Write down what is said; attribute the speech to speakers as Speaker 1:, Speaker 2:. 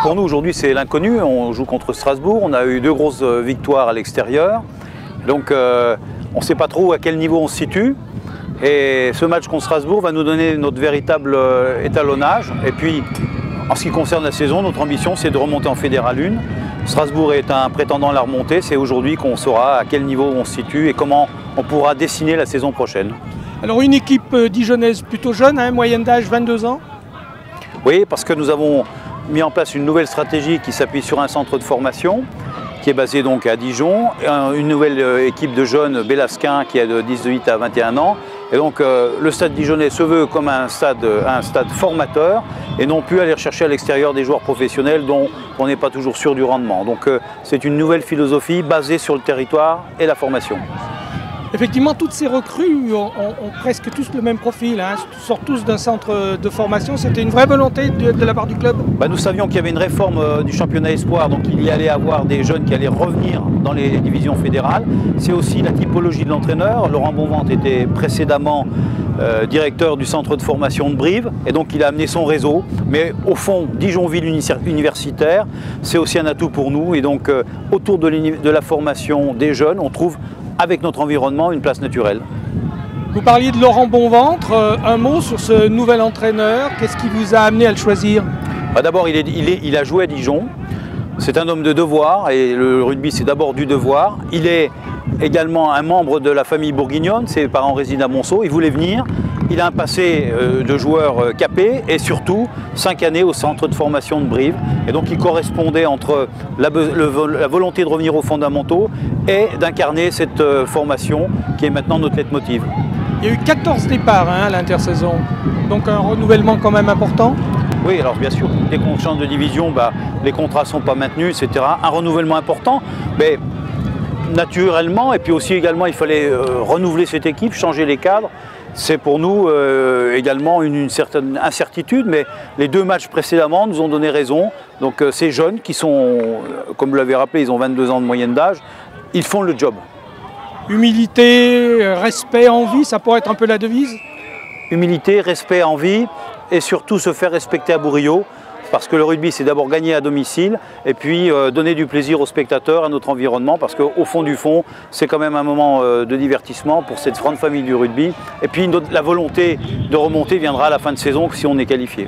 Speaker 1: Pour nous aujourd'hui c'est l'inconnu, on joue contre Strasbourg, on a eu 2 grosses victoires à l'extérieur, donc on ne sait pas trop à quel niveau on se situe. Et ce match contre Strasbourg va nous donner notre véritable étalonnage. Et puis en ce qui concerne la saison, notre ambition c'est de remonter en Fédéral 1. Strasbourg est un prétendant à la remontée, c'est aujourd'hui qu'on saura à quel niveau on se situe et comment on pourra dessiner la saison prochaine.
Speaker 2: Alors une équipe dijonnaise plutôt jeune, hein, moyenne d'âge 22 ans.
Speaker 1: Oui, parce que nous avons mis en place une nouvelle stratégie qui s'appuie sur un centre de formation qui est basé donc à Dijon, une nouvelle équipe de jeunes bélasquins qui est de 18 à 21 ans. Et donc le stade dijonnais se veut comme un stade formateur et non plus aller chercher à l'extérieur des joueurs professionnels dont on n'est pas toujours sûr du rendement. Donc c'est une nouvelle philosophie basée sur le territoire et la formation.
Speaker 2: Effectivement, toutes ces recrues ont presque tous le même profil, hein, sortent tous d'un centre de formation. C'était une vraie volonté de la part du club?
Speaker 1: Nous savions qu'il y avait une réforme du championnat espoir, donc il y allait avoir des jeunes qui allaient revenir dans les divisions fédérales. C'est aussi la typologie de l'entraîneur. Laurent Bonvente était précédemment directeur du centre de formation de Brive, et donc il a amené son réseau. Mais au fond, Dijonville universitaire, c'est aussi un atout pour nous. Et donc autour de la formation des jeunes, on trouve avec notre environnement une place naturelle.
Speaker 2: Vous parliez de Laurent Bonventre, un mot sur ce nouvel entraîneur, qu'est-ce qui vous a amené à le choisir?
Speaker 1: D'abord il a joué à Dijon, c'est un homme de devoir et le rugby c'est d'abord du devoir. Il est également un membre de la famille bourguignonne, ses parents résident à Monceau, il voulait venir. Il a un passé de joueur capé et surtout 5 années au centre de formation de Brive. Et donc il correspondait entre la volonté de revenir aux fondamentaux et d'incarner cette formation qui est maintenant notre leitmotiv.
Speaker 2: Il y a eu 14 départs à l'intersaison, donc un renouvellement quand même important.
Speaker 1: Oui, alors bien sûr, dès qu'on change de division, les contrats ne sont pas maintenus, etc. Un renouvellement important, mais naturellement, et puis aussi également il fallait renouveler cette équipe, changer les cadres. C'est pour nous également une certaine incertitude, mais les 2 matchs précédemment nous ont donné raison. Donc ces jeunes qui sont, comme vous l'avez rappelé, ils ont 22 ans de moyenne d'âge, ils font le job.
Speaker 2: Humilité, respect, envie, ça pourrait être un peu la devise?
Speaker 1: Humilité, respect, envie et surtout se faire respecter à Bourriot. Parce que le rugby, c'est d'abord gagner à domicile et puis donner du plaisir aux spectateurs, à notre environnement, parce qu'au fond du fond, c'est quand même un moment de divertissement pour cette grande famille du rugby. Et puis la volonté de remonter viendra à la fin de saison si on est qualifié.